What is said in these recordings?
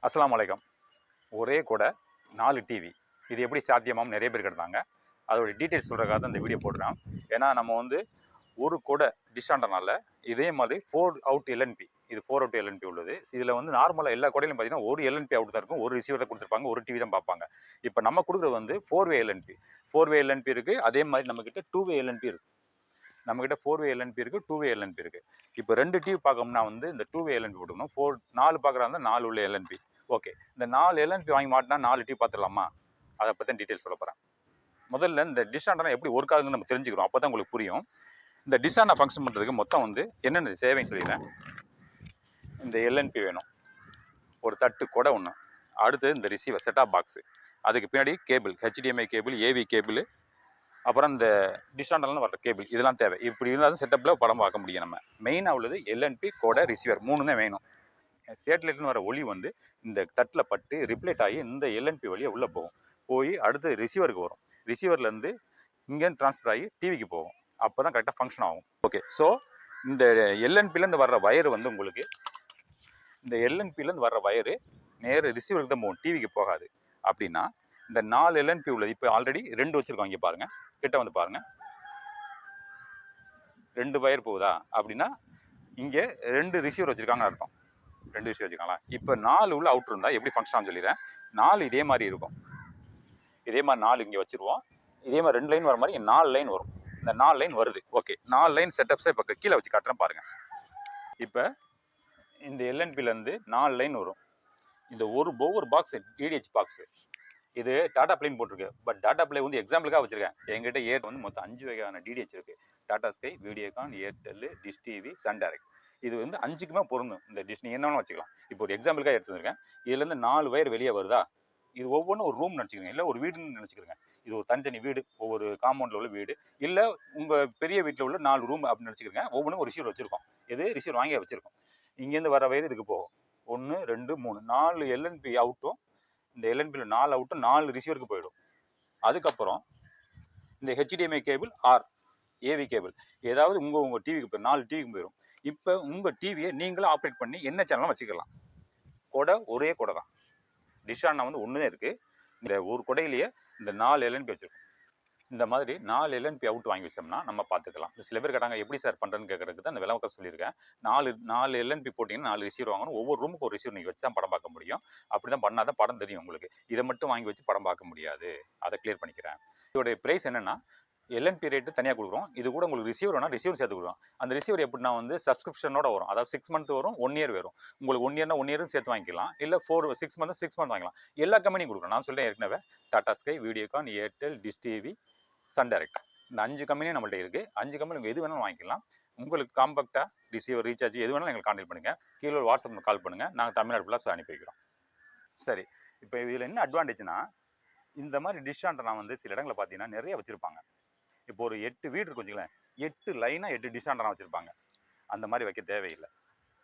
அஸ்ஸலாமு அலைக்கும். ஒரே கூட 4 டிவி இது எப்படி சாத்தியமாம் நிறைய பேர் கேட்டாங்க. அதோட டீட்டெயில்ஸ் சொல்கிறக்காக தான் இந்த வீடியோ போடுறேன். ஏன்னா நம்ம வந்து ஒரு கூட டிஷ் ஆண்டனால இதே மாதிரி 4 அவுட் எல்என்பி, இது 4 அவுட் எல்என்பி உள்ளது. இதில் வந்து நார்மலாக எல்லா கூடையிலும் பார்த்தீங்கன்னா ஒரு எல்என்பி அவுட் தான் இருக்கும், ஒரு ரிசீவர் தான் கொடுத்துருப்பாங்க, ஒரு டிவி தான் பார்ப்பாங்க. இப்போ நம்ம கொடுக்குறது வந்து 4வே எல்என்பி. 4வே எல்என்பி இருக்குது. அதே மாதிரி நம்மக்கிட்ட 2வே எல்என்பி இருக்குது. நம்மக்கிட்ட 4வே எல்என்பி இருக்குது, 2வே எல்என்பி இருக்குது. இப்போ 2 டிவி பார்க்கணும்னா வந்து இந்த 2வே எல்என்பி போட்டுக்கணும். 4 பார்க்குறாங்க 4 உள்ள எல்என்பி. ஓகே, இந்த 4 எல்என்பி வாங்கி மாட்டினா 4 டிவி பார்த்துடலாமா? அதை பற்றி டீட்டெயில்ஸ் சொல்ல போகிறேன். முதல்ல இந்த டிஷ் ஆண்டனா எப்படி ஒர்க் ஆகுதுன்னு நம்ம தெரிஞ்சுக்கிறோம், அப்போ தான் உங்களுக்கு புரியும். இந்த டிஷ் ஆண்டனா ஃபங்க்ஷன் பண்ணுறதுக்கு மொத்தம் வந்து என்னென்ன தேவைன்னு சொல்லிடுறேன். இந்த எல்என்பி வேணும், ஒரு தட்டு கொடை ஒன்று, அடுத்தது இந்த ரிசீவர் செட்டாப் பாக்ஸு, அதுக்கு பின்னாடி cable, HDMI cable, AV cable, அப்புறம் இந்த டிஷ் ஆண்டனால வர கேபிள், இதெல்லாம் தேவை. இப்படி இருந்தால் தான் செட்டப்பில் படம் பார்க்க முடியும். நம்ம மெயினாக உள்ளது எல்என்பி, கொடை, ரிசீவர் 3 தான் வேணும். சேட்டலைட்னு வர ஒளி வந்து இந்த தட்டில் பட்டு ரிப்ளேட் ஆகி இந்த எல்என்பி வழியாக உள்ளே போகும், போய் அடுத்து ரிசீவருக்கு வரும், ரிசீவர்லேருந்து இங்கேருந்து ட்ரான்ஸ்ஃபர் ஆகி டிவிக்கு போகும். அப்போ தான் கரெக்டாக ஃபங்க்ஷன் ஆகும். ஓகே, ஸோ இந்த எல்என்பிலேருந்து வர்ற வயரு வந்து உங்களுக்கு இந்த எல்என்பிலேருந்து வர்ற வயரு நேர ரிசீவருக்கு தான் போகும், டிவிக்கு போகாது. அப்படின்னா இந்த 4 எல்என்பி உள்ளது. இப்போ ஆல்ரெடி 2 வச்சுருக்கோம். இங்கே பாருங்கள், கிட்ட வந்து பாருங்கள், 2 வயர் போகுதா? அப்படின்னா இங்கே 2 ரிசீவர் வச்சுருக்காங்கன்னு அர்த்தம். 2 ரிசீவர் வச்சுருக்காங்களா? இப்போ 4 உள்ள அவுட் இருந்தால் எப்படி ஃபங்க்ஷன் ஆகும் சொல்லிடுறேன். 4 இதே மாதிரி இருக்கும். இதே மாதிரி 4 இங்கே வச்சுருவோம். இதே மாதிரி 2 லைன் வர மாதிரி 4 லைன் வரும். இந்த 4 லைன் வருது. ஓகே, 4 லைன் செட்டப்ஸை இப்போ கீழே வச்சு காட்டுறேன் பாருங்கள். இப்போ இந்த எல்என்பிலேருந்து 4 லைன் வரும். இந்த ஒவ்வொரு பாக்ஸு டிடிஹெச் பாக்ஸு, இது டாடா பிளைன் போட்டிருக்கு. பட் டாடா பிளே வந்து எக்ஸாம்பிளுக்காக வச்சுருக்கேன். எங்கிட்ட வந்து மொத்தம் 5 வகையான டிடிஹெச் இருக்குது. Tata sky, Videocon, Airtel, dish TV, Sun Direct. இது வந்து 5க்குமே பொருந்தும். இந்த டிஷ் நீங்கள் என்னன்னு வச்சுக்கலாம். இப்போ ஒரு எக்ஸாம்பிளுக்காக எடுத்துருக்கேன். இதுலேருந்து 4 வயர் வெளியே வருதா? இது ஒவ்வொன்றும் ஒரு ரூம் நினச்சிக்கிறேங்க, இல்லை ஒரு வீடுன்னு நினச்சிக்கிறேங்க. இது ஒரு தனித்தனி வீடு, ஒவ்வொரு காம்பவுண்டில் உள்ள வீடு, இல்லை உங்கள் பெரிய வீட்டில் உள்ள 4 ரூம் அப்படின்னு நினச்சிக்கிறேங்க. ஒவ்வொன்றும் ஒரு ரிசீவர் வச்சுருக்கோம். இது ரிசீவர் வாங்கி வச்சுருக்கோம். இங்கேருந்து வர வயர் இதுக்கு போகும். 1 2 3 4 எல்என்பி அவுட்டும், இந்த எல்என்பியில் 4 அவுட்டும் 4 ரிசீவருக்கு போயிடும். அதுக்கப்புறம் இந்த HDMI cable or AV cable ஏதாவது உங்கள் டிவிக்கு போய் 4 டிவிக்கு போயிடும். இப்போ உங்கள் டிவியை நீங்களும் ஆப்ரேட் பண்ணி என்ன சேனலும் வச்சுக்கலாம். கொடை ஒரே கொடை தான். டிஷ் ஆண்டனா வந்து ஒன்று தான் இருக்குது. இந்த ஒரு கொடையிலேயே இந்த 4 எல்என்பி வச்சுருக்கோம். இந்த மாதிரி 4 எல்என்பி அவுட் வாங்கி வச்சோம்னா நம்ம பார்த்துக்கலாம். சில பேர் கேட்டாங்க எப்படி சார் பண்ணுறேன்னு கேட்கறதுக்கு தான் அந்த விளக்கம் சொல்லியிருக்கேன். 4 எல்என்பி போட்டிங்கன்னா 4 ரிசீவர் வாங்கணும். ஒவ்வொரு ரூமுக்கு ஒரு ரிசீவர் நீங்கள் வச்சு தான் படம் பார்க்க முடியும். அப்படி தான் பண்ணால் தான் படம் தெரியும் உங்களுக்கு. இதை மட்டும் வாங்கி வச்சு படம் பார்க்க முடியாது. அதை கிளியர் பண்ணிக்கிறேன். இதோடைய ப்ரைஸ் என்னென்னா, எல்என்பி ரேட்டு தனியாக கொடுக்குறோம். இது கூட உங்களுக்கு ரிசீவர் வேணால் ரிசீவர் சேர்த்து கொடுக்குறோம். அந்த ரிசீவர் எப்படின்னா வந்து சப்ஸ்கிரிப்ஷனோட வரும். அதாவது 6 மந்த் வரும், 1 இயர் வரும். உங்களுக்கு 1 இயர்னா 1 இயரும் சேர்த்து வாங்கிக்கலாம், இல்லை 6 மந்த் வாங்கிக்கலாம். எல்லா கம்பெனியும் கொடுக்குறோம். நான் சொல்கிறேன் ஏற்கனவே Tata sky, Videocon, Airtel, dish TV, Sun Direct, இந்த 5 கம்பெனியும் நம்மள்ட்ட இருக்குது. 5 கம்பெனி எது வேணாலும் வாங்கிக்கலாம். உங்களுக்கு காம்பேக்டாக ரிசீவர், ரீசார்ஜ் எது வேணாலும் எங்களுக்கு கான்டாக்ட் பண்ணுங்கள். கீழே வாட்ஸ்அப்பில் கால் பண்ணுங்கள். நாங்கள் தமிழ்நாடு ஃபுல்லாக அனுப்பி வைக்கிறோம். சரி, இப்போ இதில் என்ன அட்வான்டேஜ்னா, இந்த மாதிரி டிஷ் ஆண்டனா வந்து சில இடங்களில் பார்த்தீங்கன்னா நிறைய வச்சுருப்பாங்க. இப்போ ஒரு 8 வீடு இருக்கு வச்சுக்கலாம், 8 லைனாக 8 டிஷ் ஆண்டனா வச்சுருப்பாங்க. அந்த மாதிரி வைக்க தேவையில்லை.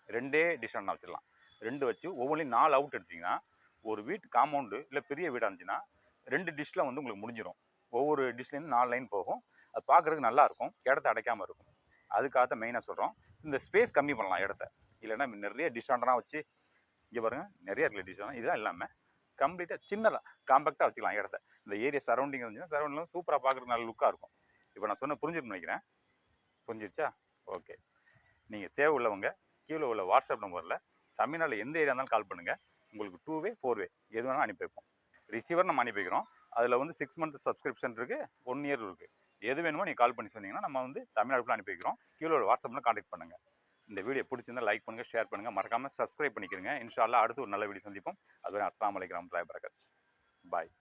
2 டிஷ் ஆண்டனா வச்சிடலாம். 2 வச்சு ஒவ்வொன்றையும் 4 அவுட் எடுத்திங்கன்னா, ஒரு வீட்டு காம்பவுண்டு இல்லை பெரிய வீடாக இருந்துச்சுன்னா 2 டிஷ்ஷில் வந்து உங்களுக்கு முடிஞ்சிடும். ஒவ்வொரு டிஷ்லேருந்து 4 லைன் போகும். அது பார்க்குறதுக்கு நல்லாயிருக்கும், இடத்த அடைக்காமல் இருக்கும். அதுக்காக தான் மெயினாக சொல்கிறோம். இந்த ஸ்பேஸ் கம்மி பண்ணலாம் இடத்த. இல்லைன்னா நிறைய டிஷ் ஆண்டனா வச்சு, இங்கே பாருங்கள் நிறைய இருக்கிற டிஷ் ஆண்டனா இதெல்லாம் இல்லாமல் கம்ப்ளீட்டாக சின்னதாக காம்பேக்டாக வச்சுக்கலாம் இடத்த. இந்த ஏரியா சரௌண்டிங் இருந்துச்சுன்னா சரௌண்டிங் சூப்பராக பார்க்குறதுக்கு நல்ல லுக்காக இருக்கும். இப்போ நான் சொன்ன புரிஞ்சுக்கணும்னு நினைக்கிறேன். புரிஞ்சிருச்சா? ஓகே, நீங்கள் தேவை உள்ளவங்க கீழே உள்ள வாட்ஸ்அப் நம்பரில் தமிழ்நாட்டில் எந்த ஏரியா இருந்தாலும் கால் பண்ணுங்கள். உங்களுக்கு 2வே 4வே எது வேணாலும் அனுப்பி வைப்போம். ரிசீவர் நம்ம அனுப்பி வைக்கிறோம். அதில் வந்து 6 மந்த் சப்ஸ்கிரிப்ஷன் இருக்குது, 1 இயர் இருக்குது. எது வேணுமோ நீங்கள் கால் பண்ணி சொன்னீங்கன்னா நம்ம வந்து தமிழ்நாடுக்குள்ள அனுப்பி வைக்கிறோம். கீழே உள்ள வாட்ஸ்அப்பில் கான்டாக்ட் பண்ணுங்கள். இந்த வீடியோ பிடிச்சிருந்தால் லைக் பண்ணுங்கள், ஷேர் பண்ணுங்கள், மறக்காமல் சப்ஸ்கிரைப் பண்ணிக்கிறீங்க. இன்ஷா அல்லாஹ் அடுத்து ஒரு நல்ல வீடியோ சந்திப்போம். அதுவரை அஸ்ஸலாமு அலைக்கும் வரஹ்மத்துல்லாஹி வபரகாத்துஹு. பாய்.